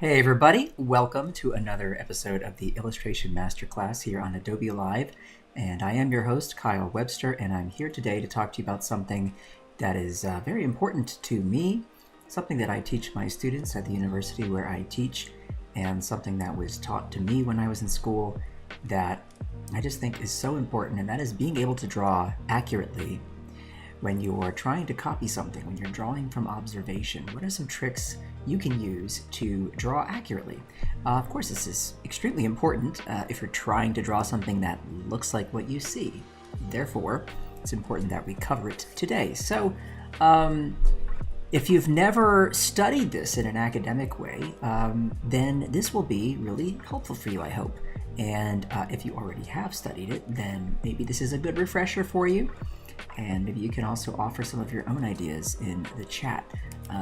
Hey everybody, welcome to another episode of the Illustration Masterclass here on Adobe Live. And I am your host, Kyle Webster, and I'm here today to talk to you about something that is very important to me, something that I teach my students at the university where I teach, and something that was taught to me when I was in school that I just think is so important, and that is being able to draw accurately when you're trying to copy something, when you're drawing from observation. What are some tricks you can use to draw accurately? Of course, this is extremely important if you're trying to draw something that looks like what you see. Therefore, it's important that we cover it today. So, if you've never studied this in an academic way, then this will be really helpful for you, I hope. And if you already have studied it, then maybe this is a good refresher for you. And maybe you can also offer some of your own ideas in the chat.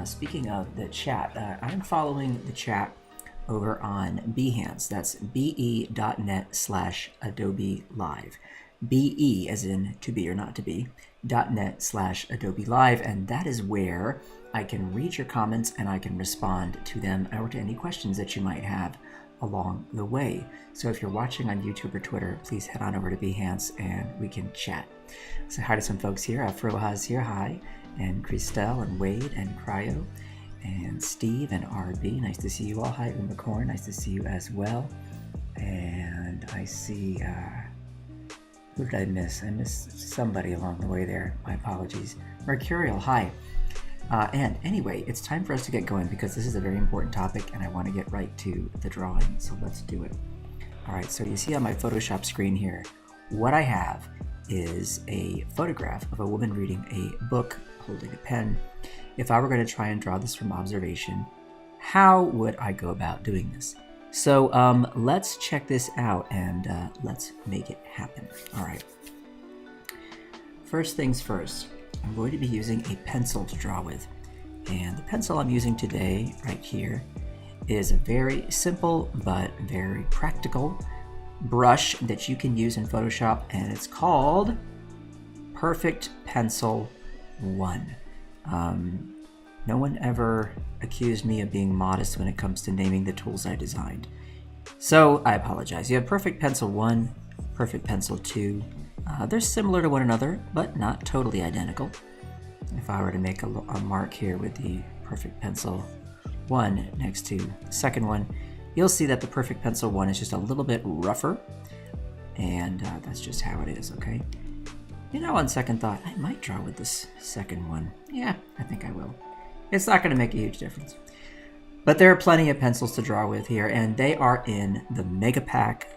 Speaking of the chat, I'm following the chat over on Behance. That's be.net/Adobe Live. Be as in to be or not to be, .net/Adobe Live. And that is where I can read your comments and I can respond to them or to any questions that you might have along the way. So if you're watching on YouTube or Twitter, please head on over to Behance and we can chat. So hi to some folks here. Froha's here, hi. And Christelle and Wade and Cryo and Steve and RB. Nice to see you all. Hi, Umacorn. Nice to see you as well. And I see, who did I miss? I missed somebody along the way there. My apologies. Mercurial, hi. And anyway, it's time for us to get going because this is a very important topic and I want to get right to the drawing. So let's do it. All right, so you see on my Photoshop screen here, what I have is a photograph of a woman reading a book, holding a pen. If I were going to try and draw this from observation, how would I go about doing this? So let's check this out and let's make it happen. All right. First things first, I'm going to be using a pencil to draw with. And the pencil I'm using today, right here, is a very simple but very practical brush that you can use in Photoshop, and it's called Perfect Pencil 1. No one ever accused me of being modest when it comes to naming the tools I designed. So I apologize. You have Perfect Pencil 1, Perfect Pencil 2. They're similar to one another, but not totally identical. If I were to make a mark here with the Perfect Pencil 1 next to the second one, you'll see that the Perfect Pencil 1 is just a little bit rougher, and that's just how it is, okay? You know, on second thought, I might draw with this second one. Yeah, I think I will. It's not going to make a huge difference. But there are plenty of pencils to draw with here, and they are in the Mega Pack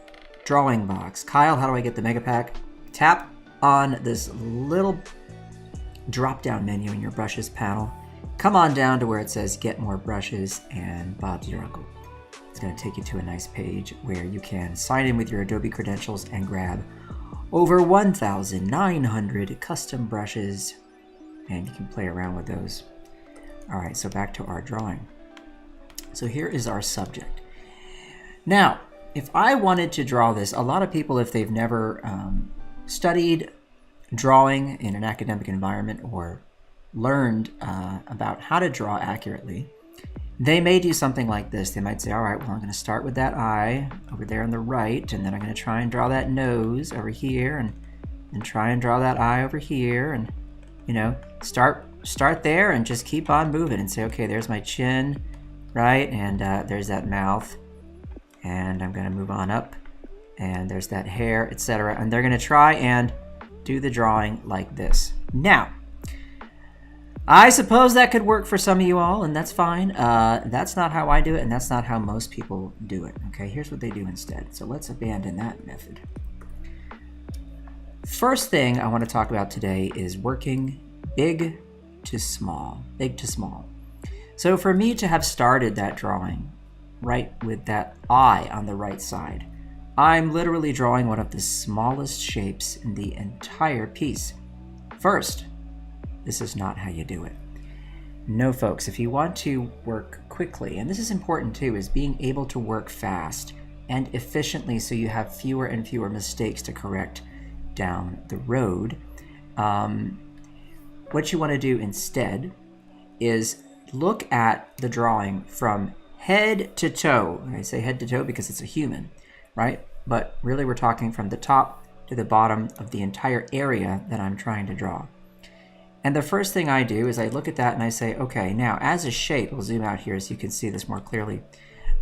drawing box. Kyle, how do I get the Mega Pack? Tap on this little drop-down menu in your brushes panel. Come on down to where it says Get More Brushes, and Bob's your uncle. It's going to take you to a nice page where you can sign in with your Adobe credentials and grab over 1,900 custom brushes, and you can play around with those. All right, so back to our drawing. So here is our subject. Now, if I wanted to draw this, a lot of people, if they've never studied drawing in an academic environment or learned about how to draw accurately, they may do something like this. They might say, all right, well, I'm going to start with that eye over there on the right, and then I'm going to try and draw that nose over here, and try and draw that eye over here, and, you know, start there and just keep on moving and say, okay, there's my chin, right, and there's that mouth, and I'm going to move on up, and there's that hair, etc. And they're going to try and do the drawing like this. Now, I suppose that could work for some of you all, and that's fine. That's not how I do it, and that's not how most people do it. Okay, here's what they do instead. So let's abandon that method. First thing I want to talk about today is working big to small. Big to small. So for me to have started that drawing right with that eye on the right side, I'm literally drawing one of the smallest shapes in the entire piece. First, this is not how you do it. No, folks, if you want to work quickly, and this is important too, is being able to work fast and efficiently so you have fewer and fewer mistakes to correct down the road. What you want to do instead is look at the drawing from head to toe. I say head to toe because it's a human, right? But really we're talking from the top to the bottom of the entire area that I'm trying to draw. And the first thing I do is I look at that and I say, okay, now as a shape, we'll zoom out here so you can see this more clearly.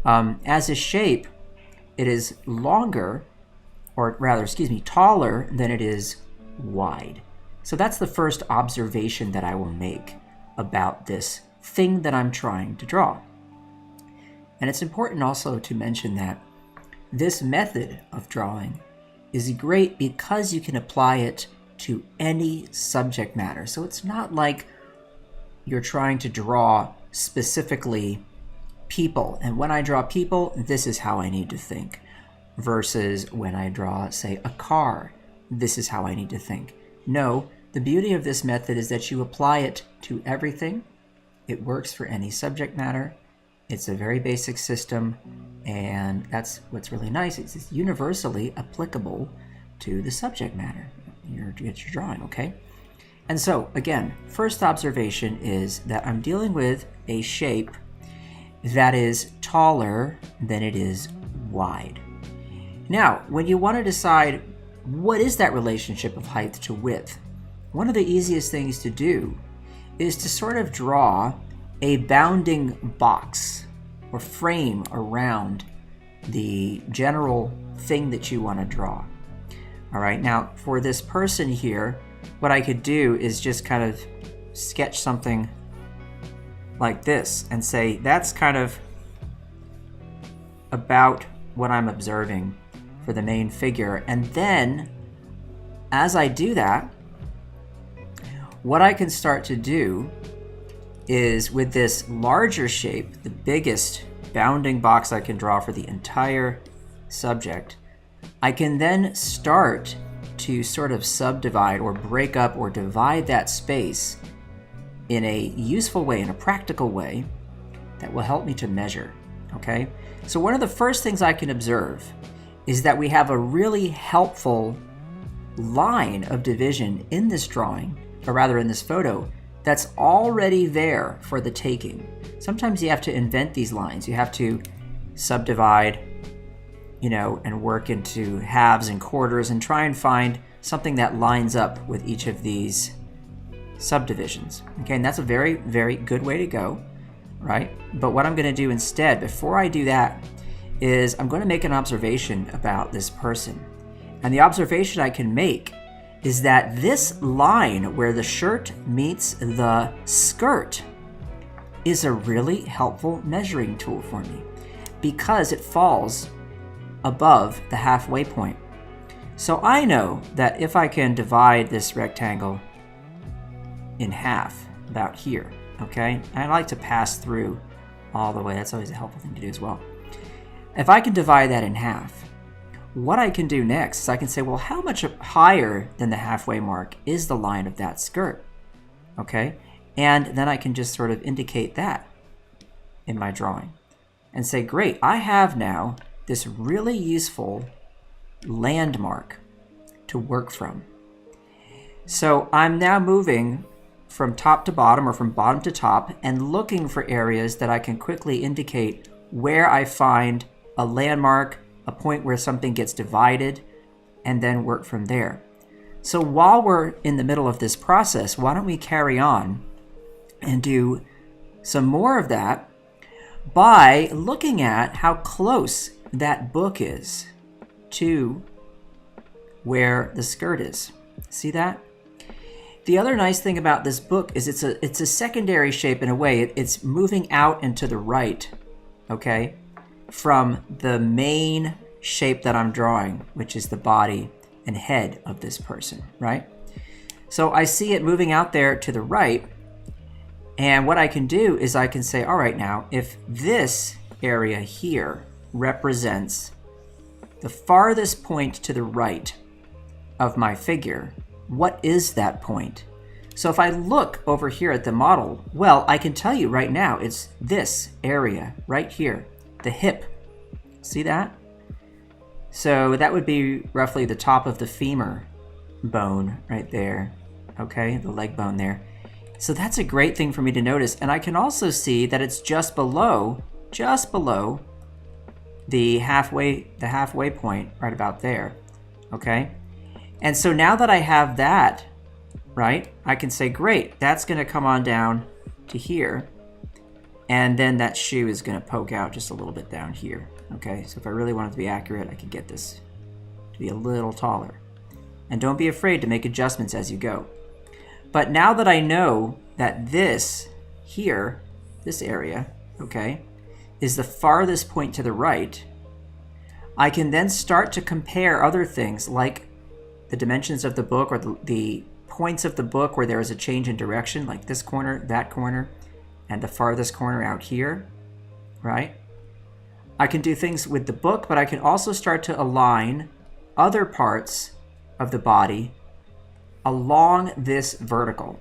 As a shape, it is longer, or rather, excuse me, taller than it is wide. So that's the first observation that I will make about this thing that I'm trying to draw. And it's important also to mention that this method of drawing is great because you can apply it to any subject matter. So it's not like you're trying to draw specifically people. And when I draw people, this is how I need to think. Versus when I draw, say, a car, this is how I need to think. No, the beauty of this method is that you apply it to everything. It works for any subject matter. It's a very basic system, and that's what's really nice. It's universally applicable to the subject matter you're drawing, okay? And so, again, first observation is that I'm dealing with a shape that is taller than it is wide. Now, when you want to decide what is that relationship of height to width, one of the easiest things to do is to sort of draw a bounding box or frame around the general thing that you want to draw. All right, now for this person here, what I could do is just kind of sketch something like this and say that's kind of about what I'm observing for the main figure. And then as I do that, what I can start to do is with this larger shape, the biggest bounding box I can draw for the entire subject, I can then start to sort of subdivide or break up or divide that space in a useful way, in a practical way that will help me to measure, okay? So one of the first things I can observe is that we have a really helpful line of division in this drawing, or rather in this photo, that's already there for the taking. Sometimes you have to invent these lines. You have to subdivide, and work into halves and quarters and try and find something that lines up with each of these subdivisions. Okay, and that's a very, very good way to go, right? But what I'm going to do instead, before I do that, is I'm going to make an observation about this person. And the observation I can make is that this line where the shirt meets the skirt is a really helpful measuring tool for me because it falls above the halfway point. So I know that if I can divide this rectangle in half, about here, okay? I like to pass through all the way. That's always a helpful thing to do as well. If I can divide that in half, what I can do next is I can say, well, how much higher than the halfway mark is the line of that skirt, okay? And then I can just sort of indicate that in my drawing and say, great, I have now this really useful landmark to work from. So I'm now moving from top to bottom or from bottom to top and looking for areas that I can quickly indicate where I find a landmark, a point where something gets divided, and then work from there. So while we're in the middle of this process, why don't we carry on and do some more of that by looking at how close that book is to where the skirt is. See that? The other nice thing about this book is it's a secondary shape in a way. It's moving out and to the right, okay, from the main shape that I'm drawing, which is the body and head of this person, right? So I see it moving out there to the right, and what I can do is I can say, all right, now, if this area here represents the farthest point to the right of my figure, what is that point? So if I look over here at the model, well, I can tell you right now, it's this area right here, the hip. See that? So that would be roughly the top of the femur bone right there, okay, the leg bone there. So that's a great thing for me to notice. And I can also see that it's just below just below the halfway point, right about there, okay? And so now that I have that, right, I can say, great, that's gonna come on down to here, and then that shoe is gonna poke out just a little bit down here, okay? So if I really want it to be accurate, I can get this to be a little taller. And don't be afraid to make adjustments as you go. But now that I know that this here, this area, okay, is the farthest point to the right, I can then start to compare other things like the dimensions of the book, or the points of the book where there is a change in direction, like this corner, that corner, and the farthest corner out here, right? I can do things with the book, but I can also start to align other parts of the body along this vertical.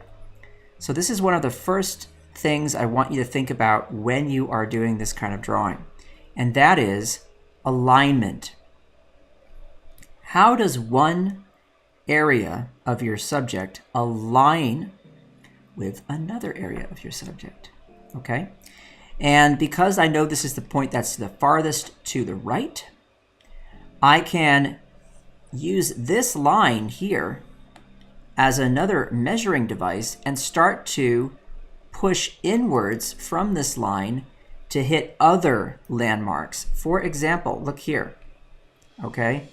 So this is one of the first things I want you to think about when you are doing this kind of drawing, and that is alignment. How does one area of your subject align with another area of your subject? Okay? And because I know this is the point that's the farthest to the right, I can use this line here as another measuring device and start to push inwards from this line to hit other landmarks. For example, look here, okay?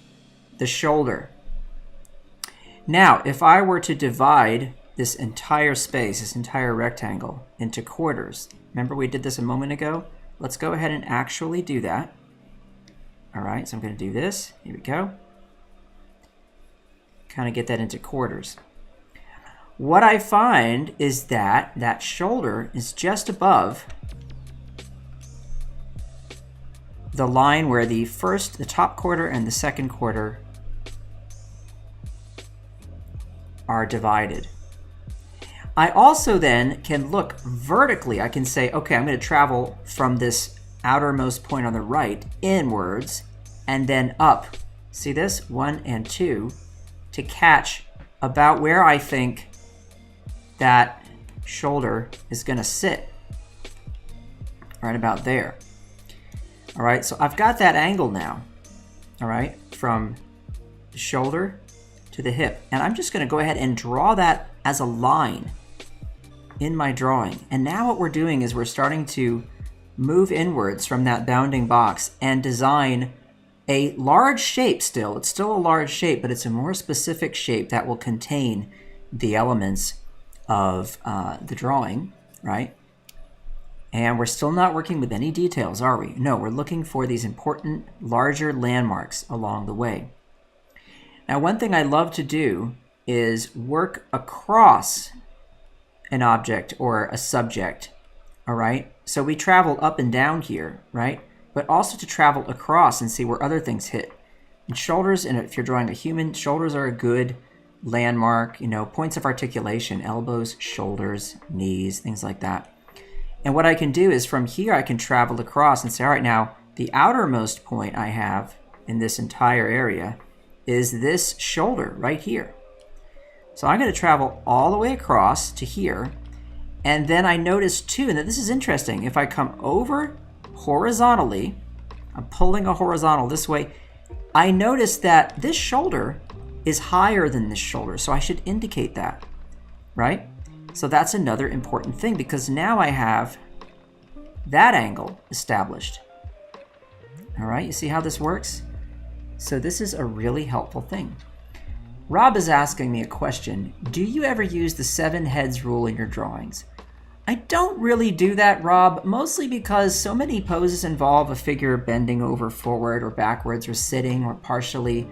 The shoulder. Now, if I were to divide this entire space, this entire rectangle, into quarters, remember we did this a moment ago? Let's go ahead and actually do that. All right, so I'm going to do this. Here we go. Kind of get that into quarters. What I find is that that shoulder is just above the line where the top quarter and the second quarter are divided. I also then can look vertically. I can say, okay, I'm going to travel from this outermost point on the right inwards and then up. See this? 1 and 2 to catch about where I think that shoulder is going to sit. Right about there. All right, so I've got that angle now. All right, from the shoulder to the hip. And I'm just going to go ahead and draw that as a line in my drawing. And now what we're doing is we're starting to move inwards from that bounding box and design a large shape still. It's still a large shape, but it's a more specific shape that will contain the elements of the drawing, right? And we're still not working with any details, are we? No, we're looking for these important, larger landmarks along the way. Now, one thing I love to do is work across an object or a subject, all right? So we travel up and down here, right? But also to travel across and see where other things hit. And shoulders, and if you're drawing a human, shoulders are a good landmark, you know, points of articulation, elbows, shoulders, knees, things like that. And what I can do is from here, I can travel across and say, all right, now the outermost point I have in this entire area is this shoulder right here. So I'm going to travel all the way across to here. And then I notice too, and this is interesting, if I come over horizontally, I'm pulling a horizontal this way, I notice that this shoulder is higher than this shoulder. So I should indicate that, right? So that's another important thing because now I have that angle established. All right, you see how this works? So this is a really helpful thing. Rob is asking me a question. Do you ever use the 7 heads rule in your drawings? I don't really do that, Rob, mostly because so many poses involve a figure bending over forward or backwards or sitting or partially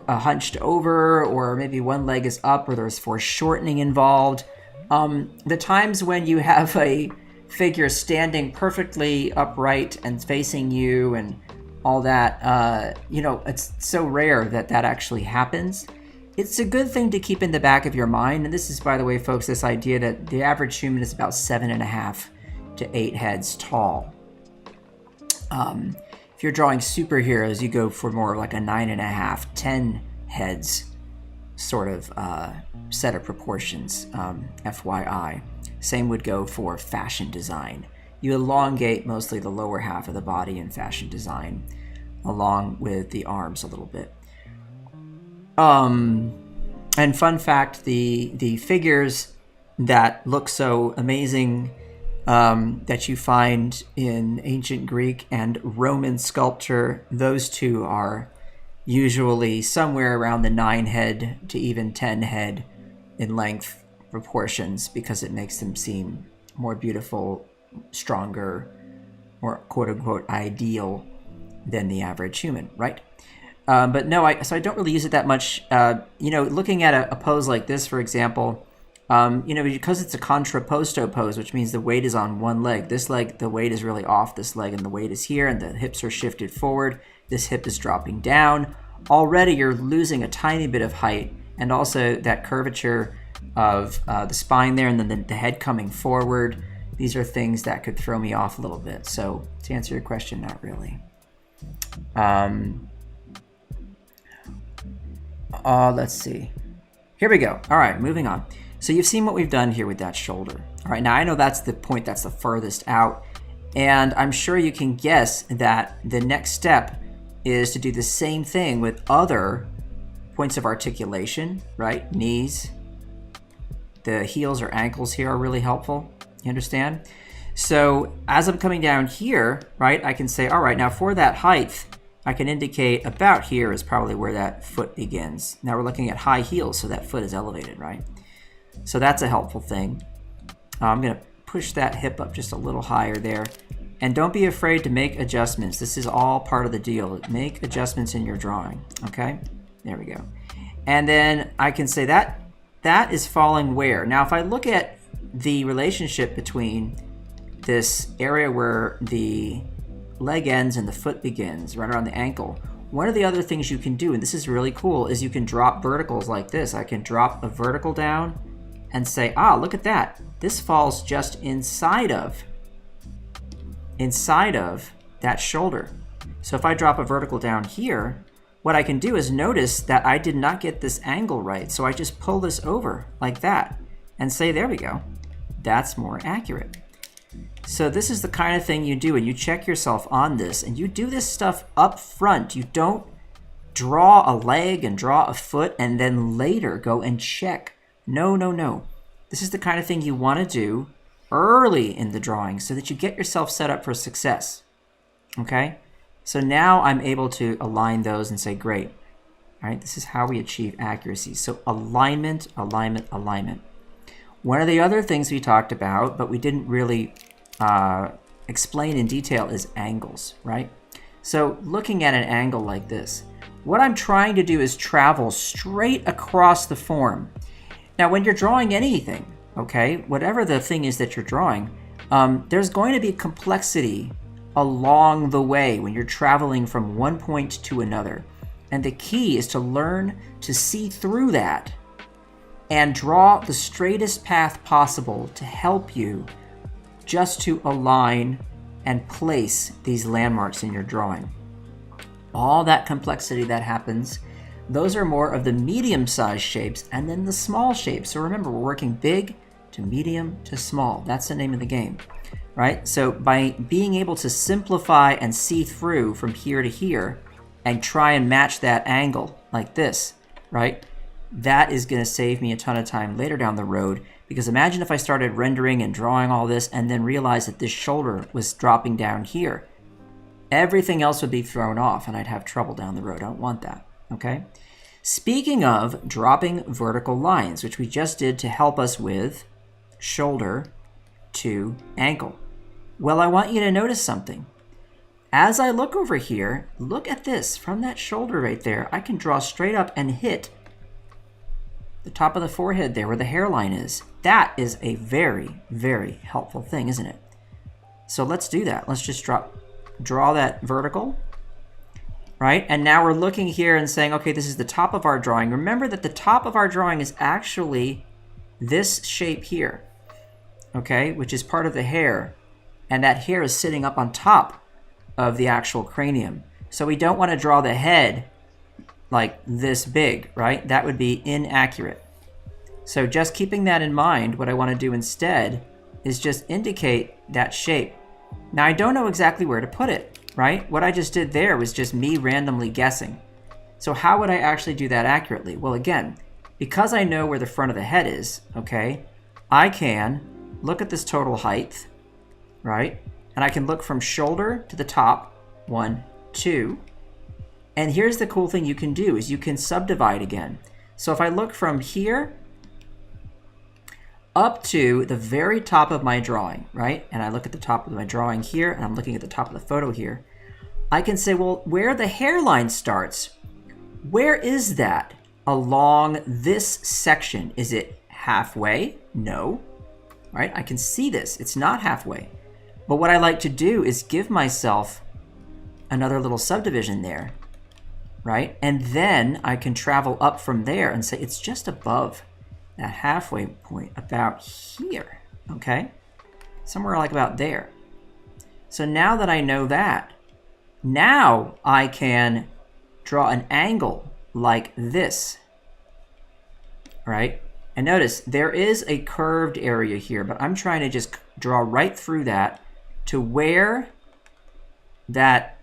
hunched over, or maybe one leg is up or there's foreshortening involved. The times when you have a figure standing perfectly upright and facing you and all that, you know, it's so rare that that actually happens. It's a good thing to keep in the back of your mind. And this is, by the way, folks, this idea that the average human is about 7.5 to 8 heads tall. If you're drawing superheroes, you go for more like a 9.5, 10 heads sort of set of proportions, FYI. Same would go for fashion design. you elongate mostly the lower half of the body in fashion design, along with the arms a little bit. And fun fact, the figures that look so amazing that you find in ancient Greek and Roman sculpture, those two are usually somewhere around the 9 head to even 10 head in length proportions, because it makes them seem more beautiful, stronger, more quote-unquote ideal than the average human, right? But no, so I don't really use it that much. Looking at a pose like this, for example, because it's a contrapposto pose, which means the weight is on one leg. This leg, the weight is really off this leg, and the weight is here, and the hips are shifted forward. This hip is dropping down. Already you're losing a tiny bit of height, and also that curvature of the spine there, and then the head coming forward. These are things that could throw me off a little bit. So to answer your question, not really. Let's see. Here we go. All right, moving on. So you've seen what we've done here with that shoulder. All right, now I know that's the point that's the furthest out, and I'm sure you can guess that the next step is to do the same thing with other points of articulation, right? Knees. The heels or ankles here are really helpful. You understand? So as I'm coming down here, right, I can say, all right, now for that height, I can indicate about here is probably where that foot begins. Now we're looking at high heels, so that foot is elevated, right? So that's a helpful thing. I'm going to push that hip up just a little higher there. And don't be afraid to make adjustments. This is all part of the deal. Make adjustments in your drawing, okay? There we go. And then I can say that is falling where? Now if I look at the relationship between this area where the leg ends and the foot begins, right around the ankle, one of the other things you can do, and this is really cool, is you can drop verticals like this. I can drop a vertical down and say, look at that. This falls just inside of that shoulder. So if I drop a vertical down here, what I can do is notice that I did not get this angle right. So I just pull this over like that and say, there we go. That's more accurate. So this is the kind of thing you do, and you check yourself on this, and you do this stuff up front. You don't draw a leg and draw a foot and then later go and check. No, no, no. This is the kind of thing you want to do early in the drawing so that you get yourself set up for success. Okay? So now I'm able to align those and say, great. All right, this is how we achieve accuracy. So alignment, alignment, alignment. One of the other things we talked about, but we didn't really explain in detail, is angles, right? So looking at an angle like this, what I'm trying to do is travel straight across the form. Now, when you're drawing anything, okay, whatever the thing is that you're drawing, there's going to be complexity along the way when you're traveling from one point to another. And the key is to learn to see through that and draw the straightest path possible to help you just to align and place these landmarks in your drawing. All that complexity that happens, those are more of the medium-sized shapes and then the small shapes. So remember, we're working big to medium to small. That's the name of the game, right? So by being able to simplify and see through from here to here and try and match that angle like this, right? That is going to save me a ton of time later down the road, because imagine if I started rendering and drawing all this and then realized that this shoulder was dropping down here. Everything else would be thrown off and I'd have trouble down the road. I don't want that, okay? Speaking of dropping vertical lines, which we just did to help us with shoulder to ankle. Well, I want you to notice something. As I look over here, look at this. From that shoulder right there, I can draw straight up and hit the top of the forehead there where the hairline is. That is a very, very helpful thing, isn't it? So let's do that. Let's just draw that vertical, right? And now we're looking here and saying, okay, this is the top of our drawing. Remember that the top of our drawing is actually this shape here, okay, which is part of the hair. And that hair is sitting up on top of the actual cranium. So we don't want to draw the head like this big, right? That would be inaccurate. So just keeping that in mind, what I want to do instead is just indicate that shape. Now I don't know exactly where to put it, right? What I just did there was just me randomly guessing. So how would I actually do that accurately? Well, again, because I know where the front of the head is, okay, I can look at this total height, right? And I can look from shoulder to the top, 1, 2. And here's the cool thing you can do is you can subdivide again. So if I look from here up to the very top of my drawing, right? And I look at the top of my drawing here, and I'm looking at the top of the photo here. I can say, well, where the hairline starts, where is that along this section? Is it halfway? No, right? I can see this. It's not halfway. But what I like to do is give myself another little subdivision there, right? And then I can travel up from there and say it's just above that halfway point, about here, okay? Somewhere like about there. So now that I know that, now I can draw an angle like this, right? And notice there is a curved area here, but I'm trying to just draw right through that to where that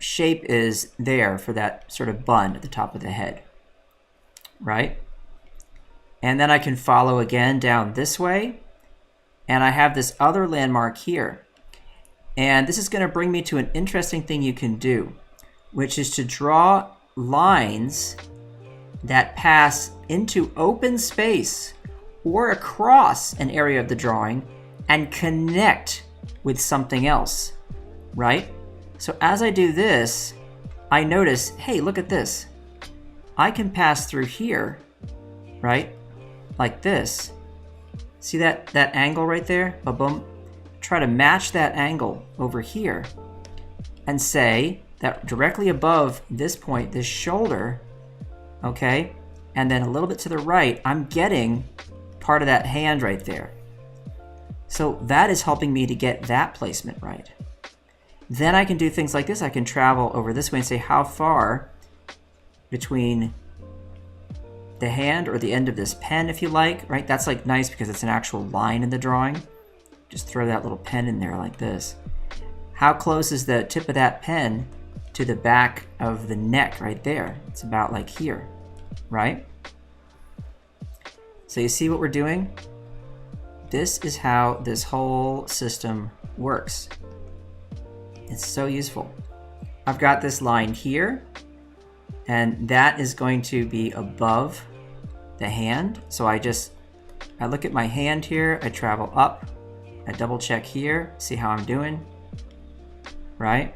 shape is there for that sort of bun at the top of the head, right? And then I can follow again down this way, and I have this other landmark here. And this is going to bring me to an interesting thing you can do, which is to draw lines that pass into open space or across an area of the drawing and connect with something else, right? So as I do this, I notice, hey, look at this. I can pass through here, right? Like this. See that angle right there? Ba-boom. Try to match that angle over here and say that directly above this point, this shoulder, okay, and then a little bit to the right, I'm getting part of that hand right there. So that is helping me to get that placement right. Then I can do things like this. I can travel over this way and say how far between the hand or the end of this pen, if you like, right? That's like nice because it's an actual line in the drawing. Just throw that little pen in there like this. How close is the tip of that pen to the back of the neck right there? It's about like here, right? So you see what we're doing? This is how this whole system works. It's so useful. I've got this line here, and that is going to be above the hand. So I look at my hand here, I travel up, I double check here, see how I'm doing, right?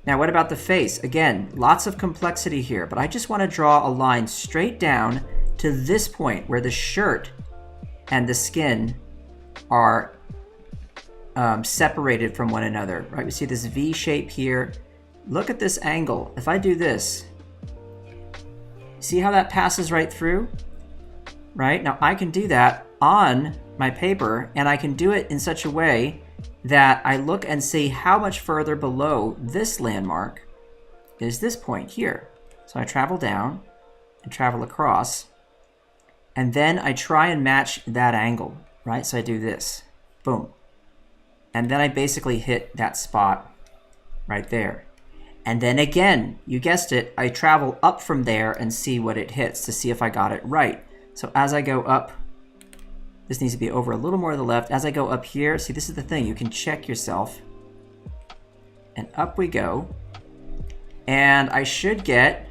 Now what about the face? Again, lots of complexity here, but I just want to draw a line straight down to this point where the shirt and the skin are separated from one another, right? We see this V shape here. Look at this angle. If I do this, see how that passes right through, right? Now I can do that on my paper, and I can do it in such a way that I look and see how much further below this landmark is this point here. So I travel down and travel across, and then I try and match that angle, right? So I do this, boom. And then I basically hit that spot right there. And then again, you guessed it, I travel up from there and see what it hits to see if I got it right. So as I go up, this needs to be over a little more to the left. As I go up here, see, this is the thing, you can check yourself. And up we go. And I should get,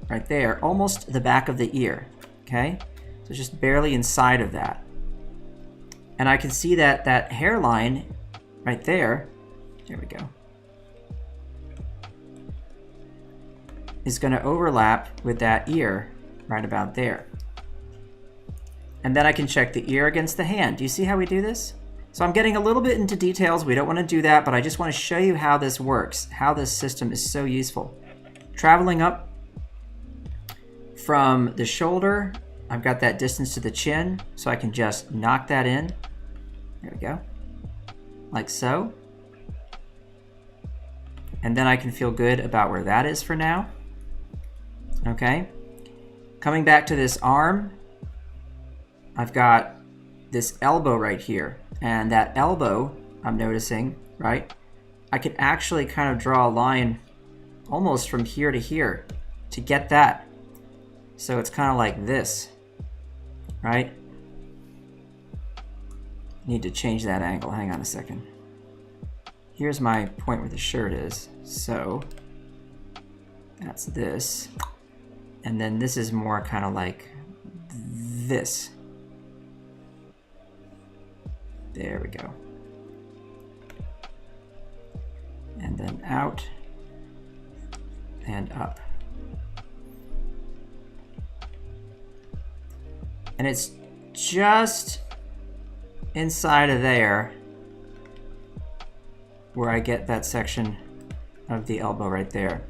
right there, almost the back of the ear, okay? So just barely inside of that. And I can see that that hairline right there, there we go, is going to overlap with that ear right about there. And then I can check the ear against the hand. Do you see how we do this? So I'm getting a little bit into details. We don't want to do that, but I just want to show you how this works, how this system is so useful. Traveling up from the shoulder, I've got that distance to the chin, so I can just knock that in. There we go. Like so. And then I can feel good about where that is for now. Okay. Coming back to this arm, I've got this elbow right here. And that elbow I'm noticing, right? I can actually kind of draw a line almost from here to here to get that. So it's kind of like this, right? Need to change that angle. Hang on a second. Here's my point where the shirt is. So that's this. And then this is more kind of like this. There we go. And then out and up. And it's just inside of there where I get that section of the elbow right there,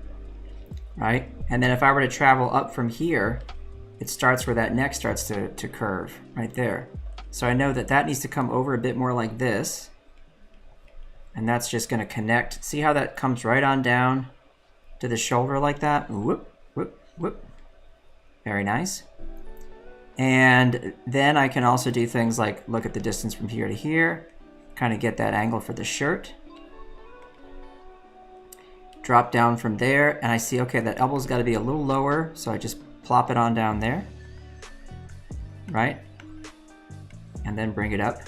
right? And then if I were to travel up from here, it starts where that neck starts to curve right there. So I know that that needs to come over a bit more like this. And that's just going to connect. See how that comes right on down to the shoulder like that? Whoop, whoop, whoop. Very nice. And then I can also do things like look at the distance from here to here, kind of get that angle for the shirt. Drop down from there, and I see, okay, that elbow's got to be a little lower, so I just plop it on down there, right? And then bring it up.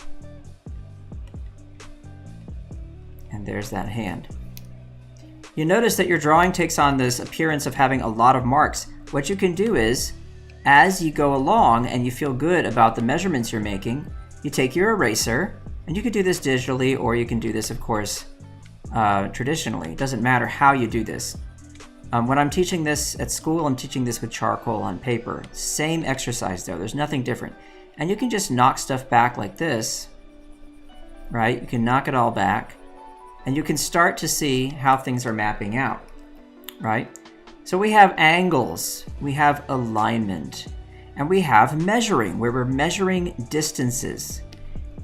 And there's that hand. You notice that your drawing takes on this appearance of having a lot of marks. What you can do is, as you go along and you feel good about the measurements you're making, you take your eraser, and you can do this digitally, or you can do this, of course, traditionally. It doesn't matter how you do this. When I'm teaching this at school, I'm teaching this with charcoal on paper. Same exercise though, there's nothing different. And you can just knock stuff back like this, right? You can knock it all back, and you can start to see how things are mapping out, right? So we have angles, we have alignment, and we have measuring, where we're measuring distances.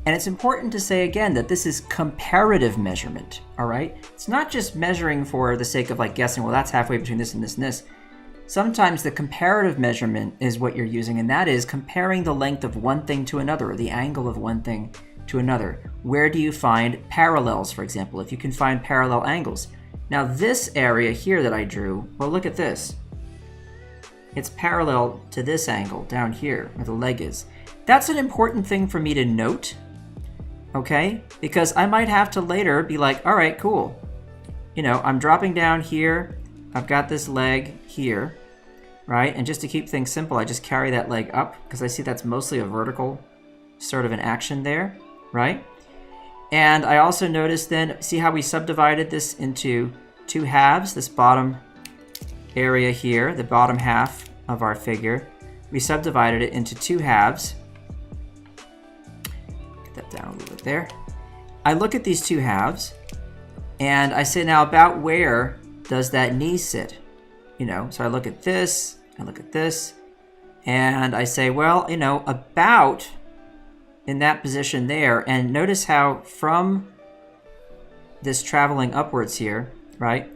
And it's important to say again that this is comparative measurement, all right? It's not just measuring for the sake of like guessing, well, that's halfway between this and this and this. Sometimes the comparative measurement is what you're using, and that is comparing the length of one thing to another, or the angle of one thing to another. Where do you find parallels, for example, if you can find parallel angles? Now this area here that I drew, well, look at this. It's parallel to this angle down here where the leg is. That's an important thing for me to note, okay? Because I might have to later be like, all right, cool. You know, I'm dropping down here. I've got this leg here, right? And just to keep things simple, I just carry that leg up because I see that's mostly a vertical sort of an action there, right? And I also noticed then, see how we subdivided this into two halves, this bottom area here, the bottom half of our figure. We subdivided it into two halves. Get that down a little bit there. I look at these two halves and I say, now about where does that knee sit? You know, so I look at this, I look at this, and I say, well, you know, about in that position there. And notice how from this traveling upwards here, right,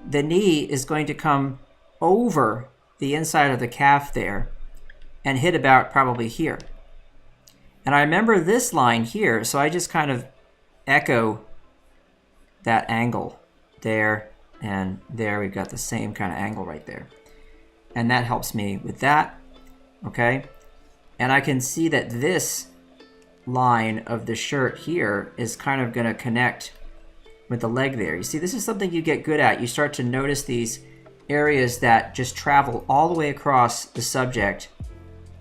the knee is going to come over the inside of the calf there and hit about probably here. And I remember this line here, so I just kind of echo that angle there, and there we've got the same kind of angle right there. And that helps me with that, okay? And I can see that this line of the shirt here is kind of going to connect with the leg there. You see, this is something you get good at. You start to notice these areas that just travel all the way across the subject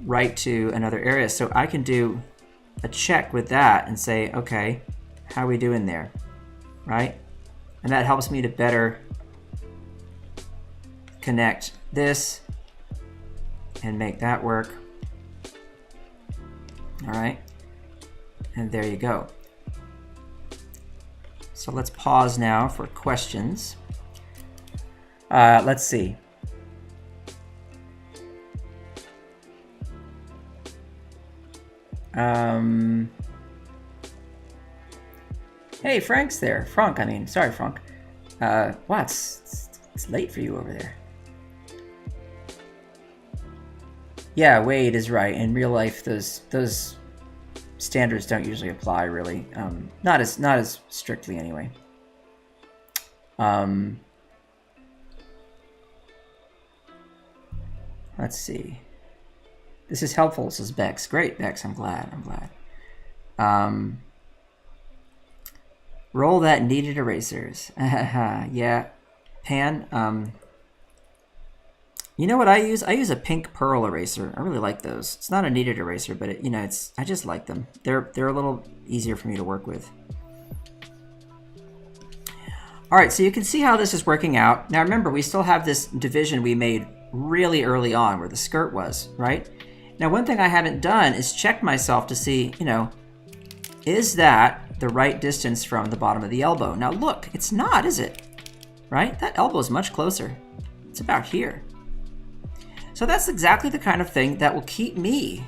right to another area. So I can do a check with that and say, okay, how are we doing there, right? And that helps me to better connect this and make that work. All right. And there you go. So let's pause now for questions. Let's see. Hey, Frank's there. Frank, I mean, sorry, Frank. Wow, it's late for you over there. Yeah, Wade is right. In real life, those standards don't usually apply really. Not as strictly anyway. Let's see. This is helpful, says Bex. Great, Bex. I'm glad. Roll that kneaded erasers. Yeah. Pan. You know what I use? I use a pink pearl eraser. I really like those. It's not a kneaded eraser, but I just like them. They're a little easier for me to work with. All right, so you can see how this is working out. Now remember, we still have this division we made really early on where the skirt was, right? Now one thing I haven't done is check myself to see, is that the right distance from the bottom of the elbow? Now look, it's not, is it? Right? That elbow is much closer. It's about here. So that's exactly the kind of thing that will keep me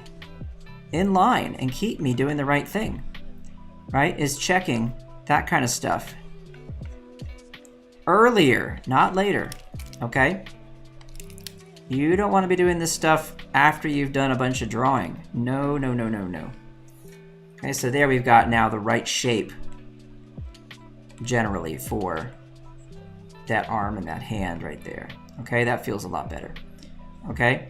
in line and keep me doing the right thing, right? Is checking that kind of stuff earlier, not later, okay? You don't want to be doing this stuff after you've done a bunch of drawing. No. Okay, so there we've got now the right shape generally for that arm and that hand right there. Okay, that feels a lot better. Okay?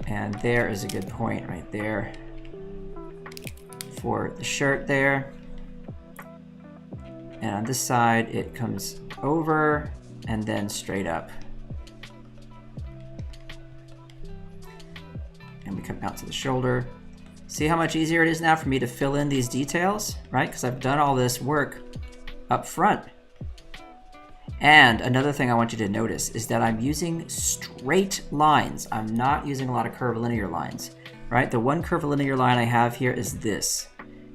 And there is a good point right there for the shirt there. And on this side, it comes over and then straight up. And we come out to the shoulder. See how much easier it is now for me to fill in these details, right? Because I've done all this work up front. And another thing I want you to notice is that I'm using straight lines. I'm not using a lot of curvilinear lines, right? The one curvilinear line I have here is this,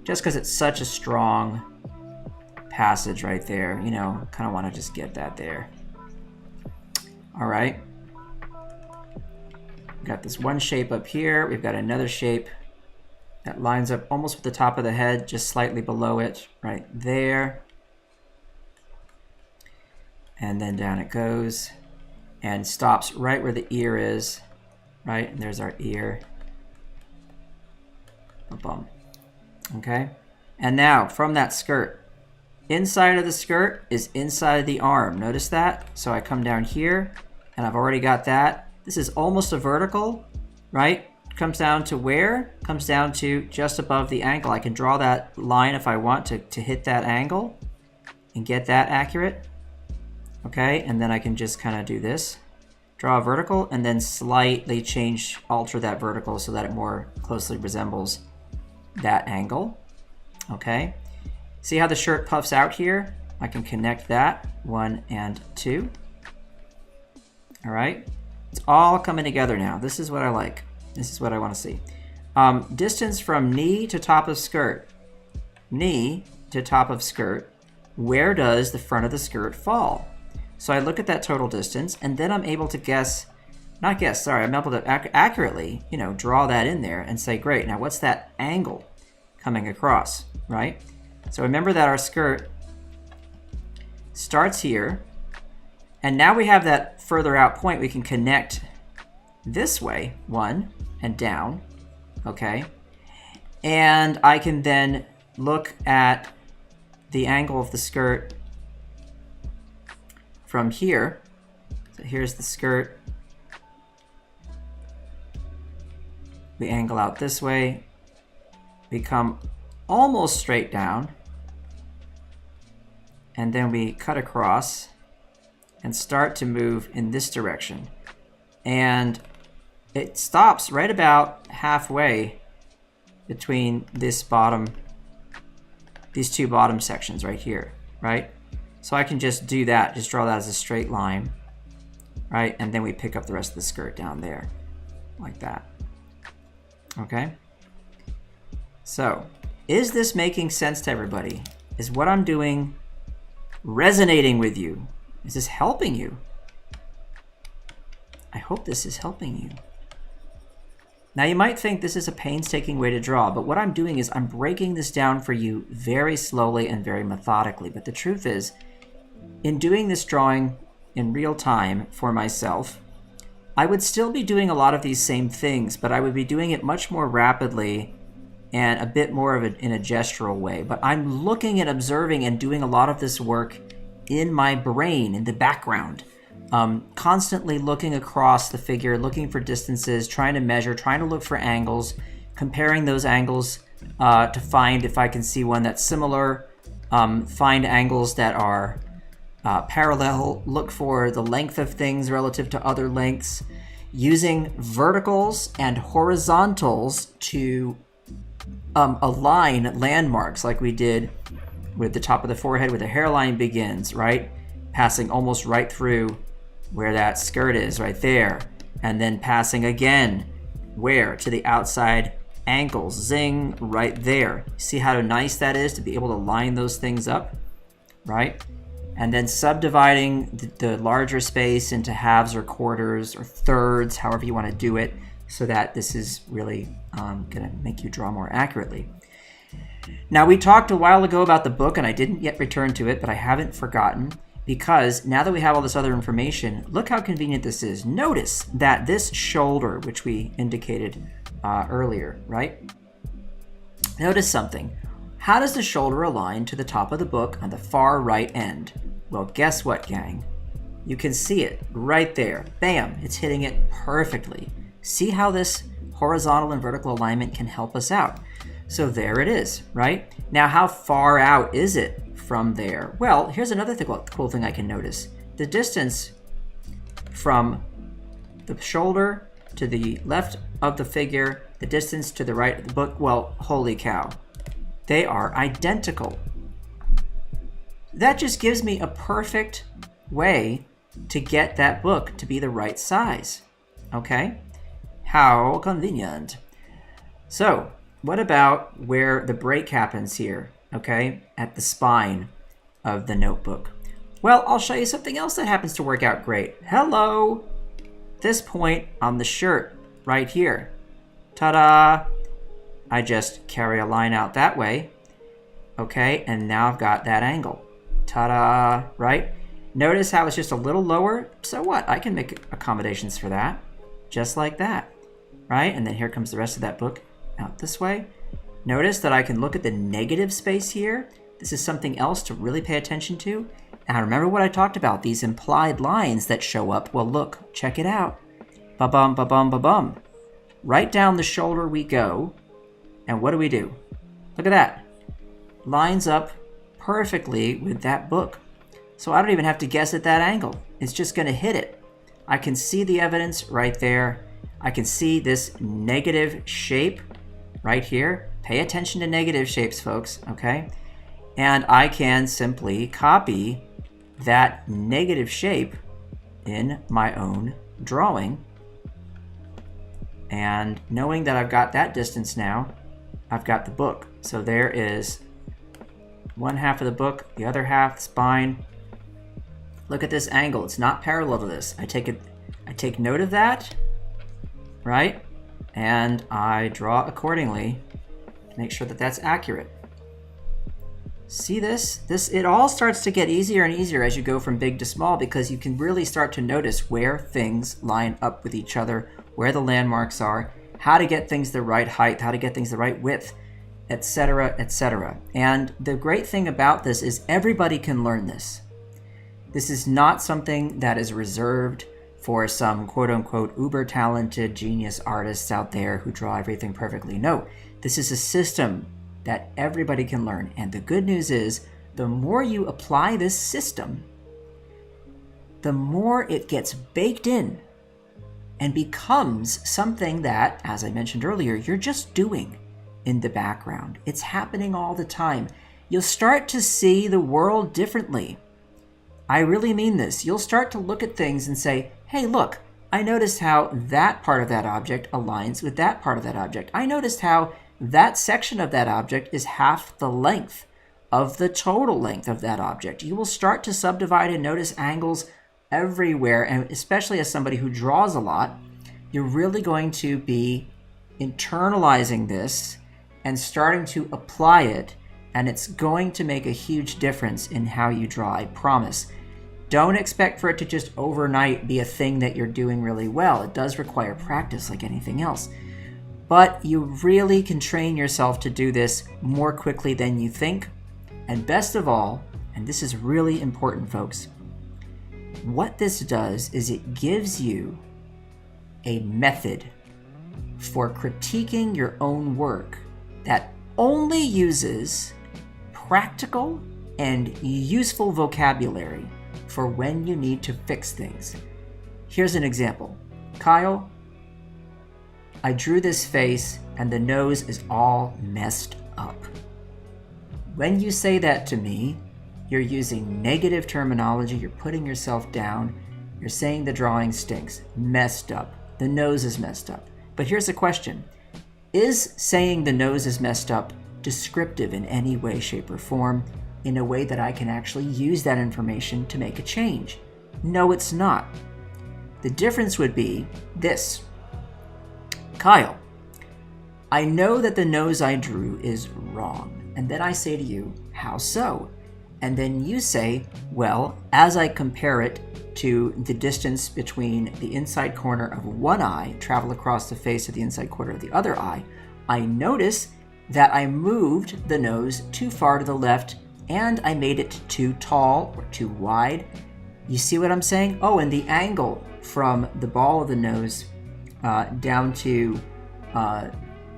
just because it's such a strong passage right there, kind of want to just get that there. All right. We've got this one shape up here. We've got another shape that lines up almost with the top of the head, just slightly below it, right there. And then down it goes and stops right where the ear is, right? And there's our ear. Boom. Okay. And now from that skirt, inside of the skirt is inside the arm. Notice that? So I come down here and I've already got that. This is almost a vertical, right? Comes down to where? Comes down to just above the ankle. I can draw that line if I want to hit that angle and get that accurate. Okay, and then I can just kind of do this. Draw a vertical and then slightly alter that vertical so that it more closely resembles that angle. Okay, see how the shirt puffs out here? I can connect that, 1 and 2. All right, it's all coming together now. This is what I like. This is what I want to see. Distance from knee to top of skirt. Knee to top of skirt. Where does the front of the skirt fall? So I look at that total distance, and then I'm able to I'm able to accurately, draw that in there and say, great, now what's that angle coming across, right? So remember that our skirt starts here, and now we have that further out point. We can connect this way, 1, and down, okay? And I can then look at the angle of the skirt from here. So here's the skirt. We angle out this way. We come almost straight down. And then we cut across and start to move in this direction. And it stops right about halfway between these two bottom sections right here, right? So I can just do that, just draw that as a straight line, right? And then we pick up the rest of the skirt down there, like that. Okay? So, is this making sense to everybody? Is what I'm doing resonating with you? Is this helping you? I hope this is helping you. Now you might think this is a painstaking way to draw, but what I'm doing is I'm breaking this down for you very slowly and very methodically. But the truth is, in doing this drawing in real time for myself, I would still be doing a lot of these same things, but I would be doing it much more rapidly and a bit more of in a gestural way. But I'm looking and observing and doing a lot of this work in my brain, in the background, constantly looking across the figure, looking for distances, trying to measure, trying to look for angles, comparing those angles to find if I can see one that's similar, find angles that are parallel, look for the length of things relative to other lengths, using verticals and horizontals to align landmarks like we did with the top of the forehead where the hairline begins, right? Passing almost right through where that skirt is, right there. And then passing again, where? To the outside ankles, zing, right there. See how nice that is to be able to line those things up, right? And then subdividing the larger space into halves or quarters or thirds, however you want to do it, so that this is really going to make you draw more accurately. Now, we talked a while ago about the book, and I didn't yet return to it, but I haven't forgotten, because now that we have all this other information, look how convenient this is. Notice that this shoulder, which we indicated earlier, right? Notice something. How does the shoulder align to the top of the book on the far right end? Well, guess what, gang? You can see it right there. Bam, it's hitting it perfectly. See how this horizontal and vertical alignment can help us out. So there it is, right? Now, how far out is it from there? Well, here's another cool thing I can notice. The distance from the shoulder to the left of the figure, the distance to the right of the book, well, holy cow. They are identical. That just gives me a perfect way to get that book to be the right size, okay? How convenient. So, what about where the break happens here, okay, at the spine of the notebook? Well, I'll show you something else that happens to work out great. Hello! This point on the shirt right here. Ta-da! I just carry a line out that way, okay, and now I've got that angle. Ta-da, right? Notice how it's just a little lower. So what? I can make accommodations for that, just like that, right? And then here comes the rest of that book out this way. Notice that I can look at the negative space here. This is something else to really pay attention to. Now remember what I talked about, these implied lines that show up. Well, look, check it out. Ba-bum, ba-bum, ba-bum. Right down the shoulder we go. And what do we do? Look at that. Lines up perfectly with that book. So I don't even have to guess at that angle. It's just going to hit it. I can see the evidence right there. I can see this negative shape right here. Pay attention to negative shapes, folks, okay? And I can simply copy that negative shape in my own drawing. And knowing that I've got that distance now, I've got the book. So there is one half of the book, the other half, the spine. Look at this angle. It's not parallel to this. I take note of that, right? And I draw accordingly to make sure that that's accurate. See this? It all starts to get easier and easier as you go from big to small, because you can really start to notice where things line up with each other, where the landmarks are, how to get things the right height, how to get things the right width, etc., etc. And the great thing about this is everybody can learn this. This is not something that is reserved for some quote-unquote uber-talented genius artists out there who draw everything perfectly. No, this is a system that everybody can learn. And the good news is, the more you apply this system, the more it gets baked in and becomes something that, as I mentioned earlier, you're just doing in the background. It's happening all the time. You'll start to see the world differently. I really mean this. You'll start to look at things and say, hey, look, I noticed how that part of that object aligns with that part of that object. I noticed how that section of that object is half the length of the total length of that object. You will start to subdivide and notice angles everywhere, and especially as somebody who draws a lot, you're really going to be internalizing this and starting to apply it, and it's going to make a huge difference in how you draw, I promise. Don't expect for it to just overnight be a thing that you're doing really well. It does require practice like anything else. But you really can train yourself to do this more quickly than you think. And best of all, and this is really important, folks, what this does is it gives you a method for critiquing your own work that only uses practical and useful vocabulary for when you need to fix things. Here's an example. Kyle, I drew this face and the nose is all messed up. When you say that to me, you're using negative terminology, you're putting yourself down, you're saying the drawing stinks, messed up, the nose is messed up. But here's a question. Is saying the nose is messed up descriptive in any way, shape, or form, in a way that I can actually use that information to make a change? No, it's not. The difference would be this. Kyle, I know that the nose I drew is wrong. And then I say to you, how so? And then you say, well, as I compare it to the distance between the inside corner of one eye, travel across the face of the inside corner of the other eye, I notice that I moved the nose too far to the left and I made it too tall or too wide. You see what I'm saying? Oh, and the angle from the ball of the nose down to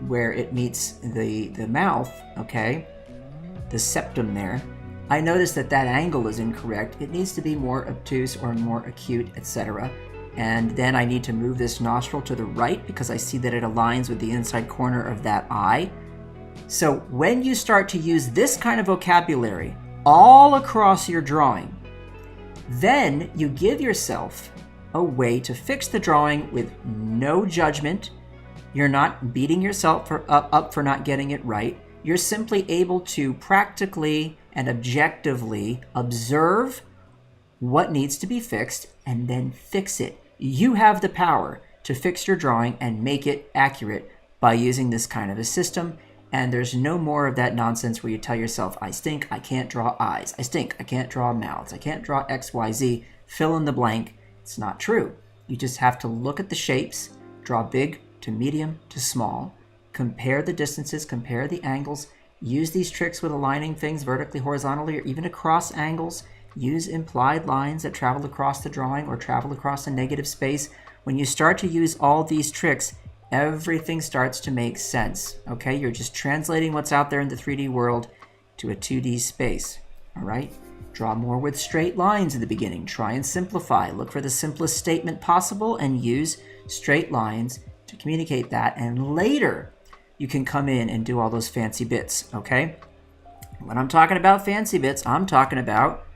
where it meets the mouth, okay, the septum there, I notice that that angle is incorrect. It needs to be more obtuse or more acute, etc. And then I need to move this nostril to the right because I see that it aligns with the inside corner of that eye. So when you start to use this kind of vocabulary all across your drawing, then you give yourself a way to fix the drawing with no judgment. You're not beating yourself up for not getting it right. You're simply able to practically and objectively observe what needs to be fixed and then fix it. You have the power to fix your drawing and make it accurate by using this kind of a system. And there's no more of that nonsense where you tell yourself, I stink, I can't draw eyes. I stink, I can't draw mouths. I can't draw X, Y, Z. Fill in the blank. It's not true. You just have to look at the shapes, draw big to medium to small, compare the distances, compare the angles, use these tricks with aligning things vertically, horizontally, or even across angles. Use implied lines that travel across the drawing or travel across a negative space. When you start to use all these tricks, everything starts to make sense, okay? You're just translating what's out there in the 3D world to a 2D space, all right? Draw more with straight lines in the beginning. Try and simplify. Look for the simplest statement possible and use straight lines to communicate that. And later, you can come in and do all those fancy bits, okay? When I'm talking about fancy bits, I'm talking about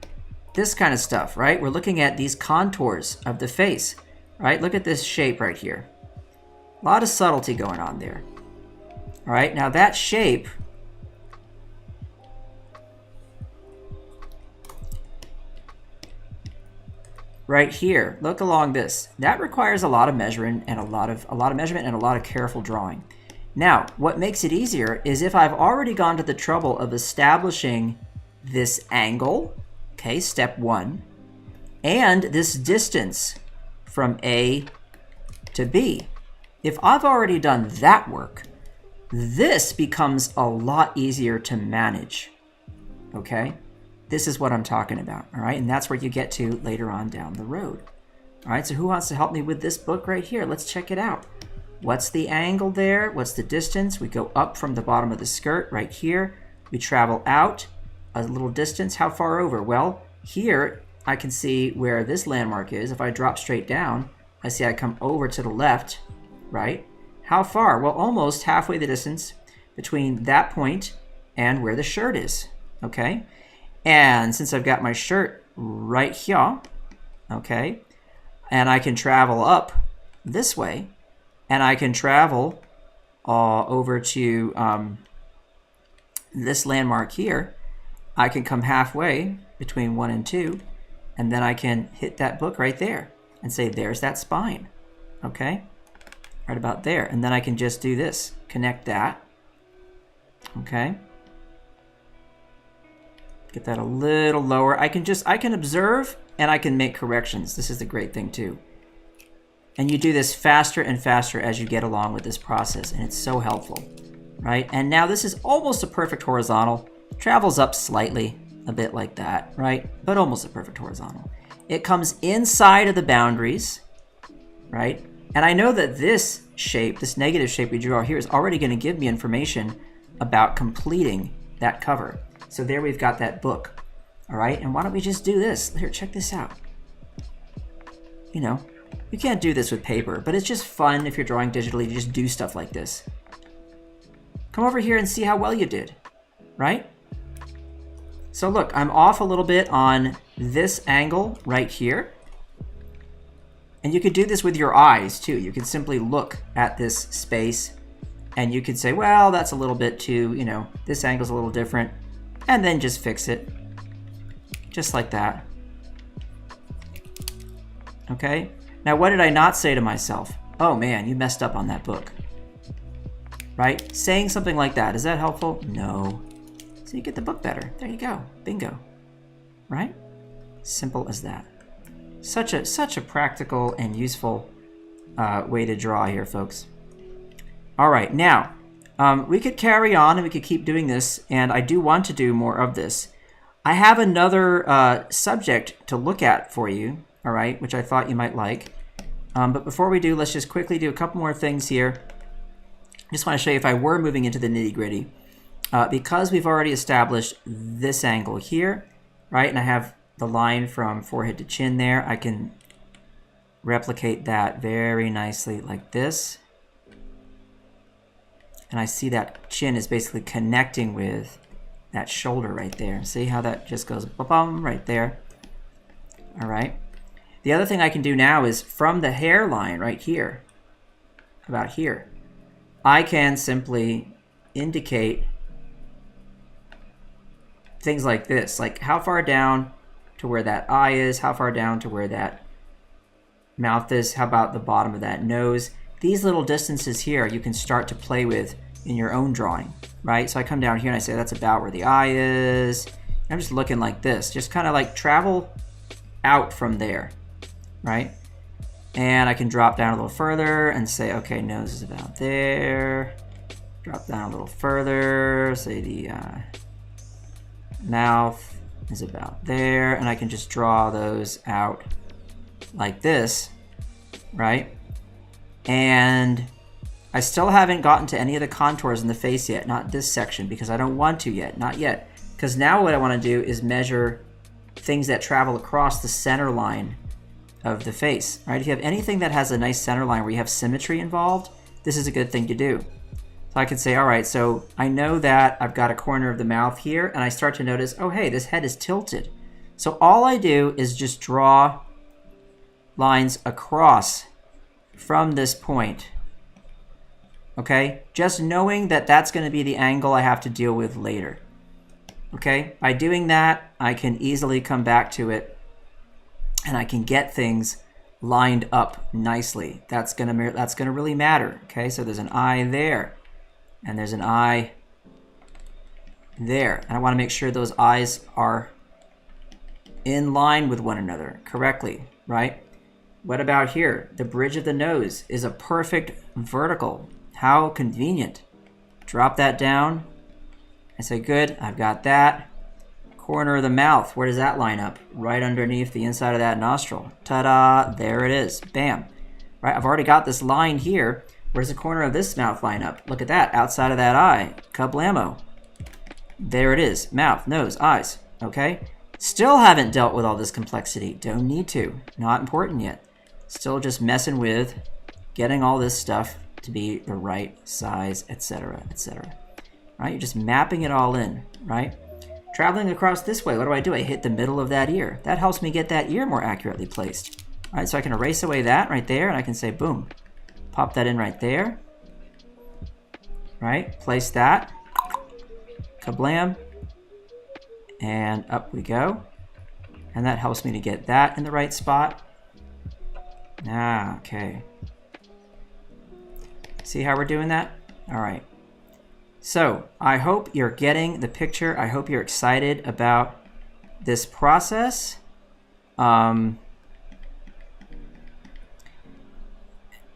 this kind of stuff, right? We're looking at these contours of the face, right? Look at this shape right here. A lot of subtlety going on there. All right, now that shape right here, look along this. That requires a lot of measuring and a lot of measurement and a lot of careful drawing. Now, what makes it easier is if I've already gone to the trouble of establishing this angle, okay, step 1, and this distance from A to B. If I've already done that work, this becomes a lot easier to manage, okay? This is what I'm talking about, all right? And that's where you get to later on down the road. All right, so who wants to help me with this book right here? Let's check it out. What's the angle there? What's the distance? We go up from the bottom of the skirt right here. We travel out a little distance. How far over? Well, here I can see where this landmark is. If I drop straight down, I see I come over to the left, right? How far? Well, almost halfway the distance between that point and where the shirt is, okay? And since I've got my shirt right here, okay, and I can travel up this way, and I can travel over to this landmark here, I can come halfway between 1 and 2, and then I can hit that book right there and say, there's that spine, okay? Right about there. And then I can just do this, connect that, okay? Get that a little lower. I can observe and I can make corrections. This is the great thing too. And you do this faster and faster as you get along with this process, and it's so helpful, right? And now this is almost a perfect horizontal. Travels up slightly, a bit like that, right? But almost a perfect horizontal. It comes inside of the boundaries, right? And I know that this shape, this negative shape we drew out here, is already going to give me information about completing that cover. So there we've got that book, all right? And why don't we just do this? Here, check this out. You know, you can't do this with paper, but it's just fun if you're drawing digitally to just do stuff like this. Come over here and see how well you did, right? So look, I'm off a little bit on this angle right here. And you could do this with your eyes too. You could simply look at this space and you could say, well, that's a little bit too, you know, this angle's a little different, and then just fix it. Just like that. Okay? Now, what did I not say to myself? Oh man, you messed up on that book. Right? Saying something like that, is that helpful? No. So you get the book better. There you go. Bingo. Right? Simple as that. Such a practical and useful way to draw here, folks. All right, now, we could carry on and we could keep doing this, and I do want to do more of this. I have another subject to look at for you, all right, which I thought you might like. But before we do, let's just quickly do a couple more things here. Just want to show you if I were moving into the nitty-gritty. Because we've already established this angle here, right, and I have the line from forehead to chin there, I can replicate that very nicely like this. And I see that chin is basically connecting with that shoulder right there. See how that just goes ba-bum right there? All right. The other thing I can do now is from the hairline right here, about here, I can simply indicate things like this, like how far down to where that eye is, how far down to where that mouth is, how about the bottom of that nose. These little distances here you can start to play with in your own drawing, right? So I come down here and I say that's about where the eye is. I'm just looking like this, just kind of like travel out from there, right? And I can drop down a little further and say, okay, nose is about there. Drop down a little further, say the mouth is about there, and I can just draw those out like this, right? And I still haven't gotten to any of the contours in the face yet, not this section, because I don't want to yet, not yet. Because now what I want to do is measure things that travel across the center line of the face, right? If you have anything that has a nice center line where you have symmetry involved, this is a good thing to do. So I can say, all right, so I know that I've got a corner of the mouth here, and I start to notice, oh, hey, this head is tilted. So all I do is just draw lines across from this point, okay? Just knowing that that's going to be the angle I have to deal with later, okay? By doing that, I can easily come back to it, and I can get things lined up nicely. That's gonna really matter, okay? So there's an eye there. And there's an eye there. And I want to make sure those eyes are in line with one another correctly, right? What about here? The bridge of the nose is a perfect vertical. How convenient. Drop that down. I say, good, I've got that. Corner of the mouth, where does that line up? Right underneath the inside of that nostril. Ta-da, there it is, bam. Right, I've already got this line here. Where's the corner of this mouth line up? Look at that, outside of that eye. Kablamo. There it is, mouth, nose, eyes, okay? Still haven't dealt with all this complexity. Don't need to, not important yet. Still just messing with getting all this stuff to be the right size, etc., etc. Right, you're just mapping it all in, right? Traveling across this way, what do? I hit the middle of that ear. That helps me get that ear more accurately placed. All right, so I can erase away that right there, and I can say, boom. Pop that in right there, right? Place that, kablam, and up we go. And that helps me to get that in the right spot. Okay. See how we're doing that? All right. So I hope you're getting the picture. I hope you're excited about this process. And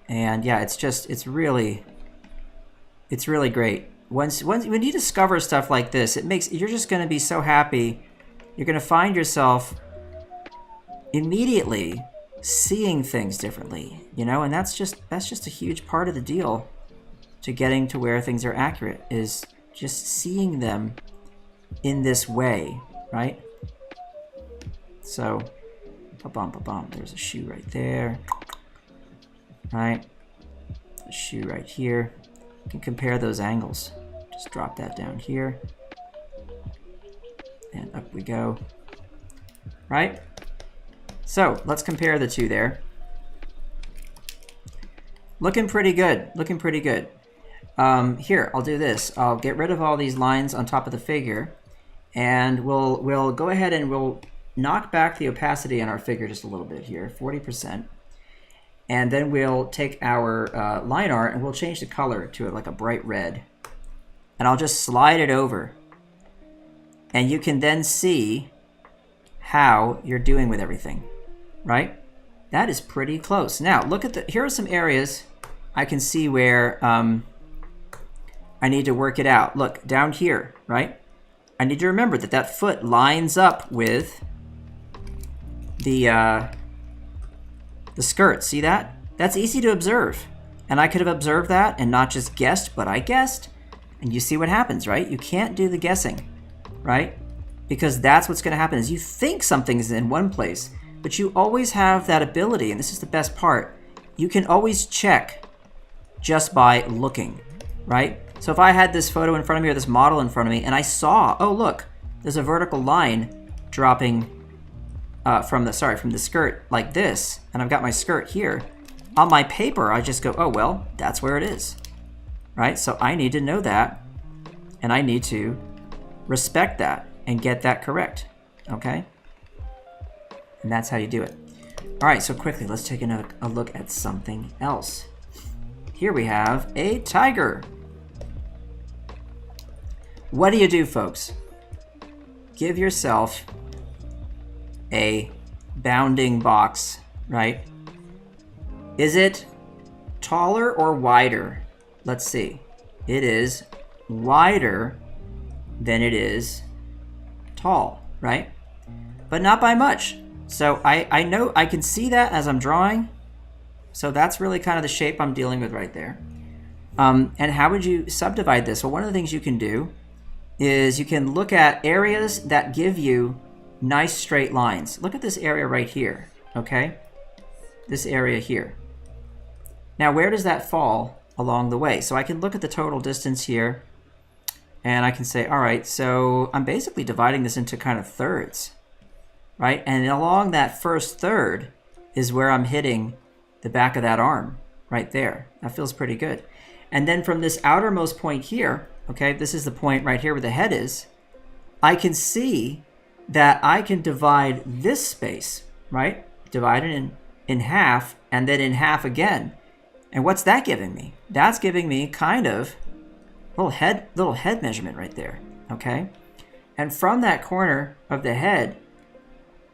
yeah, it's really great. When you discover stuff like this, you're just going to be so happy. You're going to find yourself immediately seeing things differently, you know, and that's just a huge part of the deal to getting to where things are accurate, is just seeing them in this way, right? So, ba-bum, there's a shoe right there, right? A shoe right here. You can compare those angles. Just drop that down here, and up we go, right? So let's compare the two there. Looking pretty good, looking pretty good. Here, I'll do this. I'll get rid of all these lines on top of the figure, and we'll go ahead and we'll knock back the opacity on our figure just a little bit here, 40%. And then we'll take our line art and we'll change the color to like a bright red. And I'll just slide it over. And you can then see how you're doing with everything, right? That is pretty close. Now, look at here are some areas I can see where I need to work it out. Look, down here, right? I need to remember that that foot lines up with the skirt. See that? That's easy to observe. And I could have observed that and not just guessed, but I guessed. And you see what happens, right? You can't do the guessing, right? Because that's what's going to happen is you think something's in one place, but you always have that ability, and this is the best part, you can always check just by looking, right? So if I had this photo in front of me or this model in front of me and I saw, oh look, there's a vertical line dropping from the skirt like this, and I've got my skirt here, on my paper I just go, oh well, that's where it is, right? So I need to know that, and I need to respect that and get that correct, okay? And that's how you do it. All right, so quickly, let's take a look at something else. Here we have a tiger. What do you do, folks? Give yourself a bounding box, right? Is it taller or wider? Let's see. It is wider than it is tall, right? But not by much. So I know I can see that as I'm drawing. So that's really kind of the shape I'm dealing with right there. And how would you subdivide this? Well, one of the things you can do is you can look at areas that give you nice straight lines. Look at this area right here, okay? This area here. Now, where does that fall along the way? So I can look at the total distance here, and I can say, all right, so I'm basically dividing this into kind of thirds, right? And along that first third is where I'm hitting the back of that arm right there. That feels pretty good. And then from this outermost point here, okay, this is the point right here where the head is, I can see that I can divide this space, right? Divide it in half, and then in half again. And what's that giving me? That's giving me kind of little head measurement right there, okay? And from that corner of the head,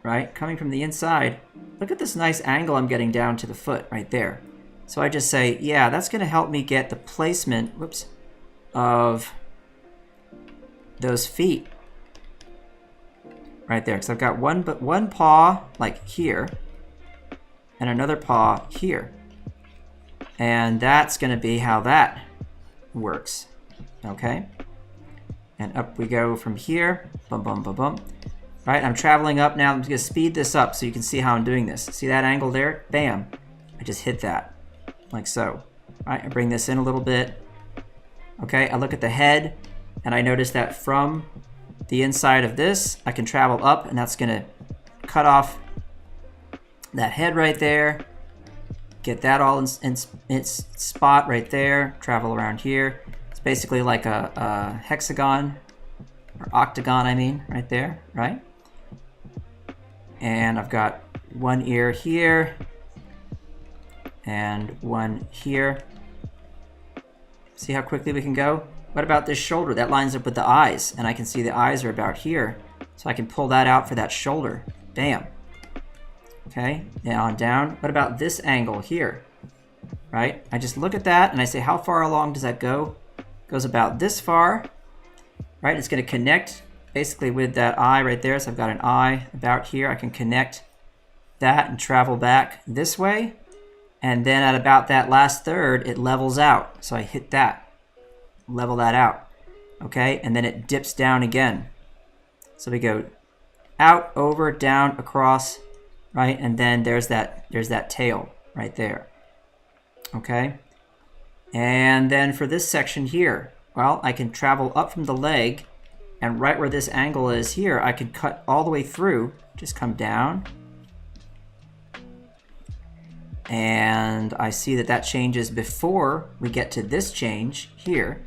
right, coming from the inside, look at this nice angle I'm getting down to the foot right there. So I just say, yeah, that's going to help me get the placement, of those feet right there. Because I've got one paw like here and another paw here. And that's going to be how that works, okay? And up we go from here, bum, bum, bum, bum. Right, I'm traveling up now. I'm going to speed this up so you can see how I'm doing this. See that angle there? Bam. I just hit that, like so. All right, I bring this in a little bit. Okay, I look at the head, and I notice that from the inside of this, I can travel up, and that's going to cut off that head right there. Get that all in its spot right there. Travel around here. It's basically like a hexagon, or octagon, I mean, right there, right? And I've got one ear here and one here. See how quickly we can go? What about this shoulder? That lines up with the eyes, and I can see the eyes are about here. So I can pull that out for that shoulder. Bam. Okay, and on down. What about this angle here? Right? I just look at that and I say, how far along does that go? It goes about this far. Right? It's going to connect basically with that eye right there. So I've got an eye about here. I can connect that and travel back this way. And then at about that last third, it levels out. So I hit that, level that out. Okay, and then it dips down again. So we go out, over, down, across, right? And then there's that tail right there. Okay, and then for this section here, well, I can travel up from the leg, and right where this angle is here, I can cut all the way through, just come down. And I see that that changes before we get to this change here.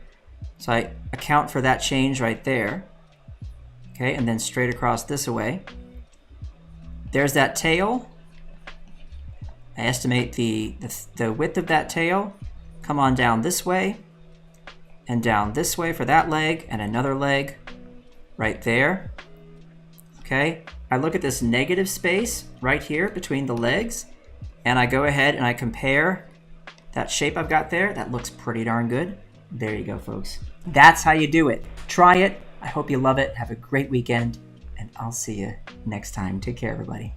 So I account for that change right there. Okay, and then straight across this way. There's that tail. I estimate the width of that tail. Come on down this way and down this way for that leg and another leg right there. Okay, I look at this negative space right here between the legs and I go ahead and I compare that shape I've got there. That looks pretty darn good. There you go, folks. That's how you do it. Try it. I hope you love it. Have a great weekend and I'll see you next time. Take care, everybody.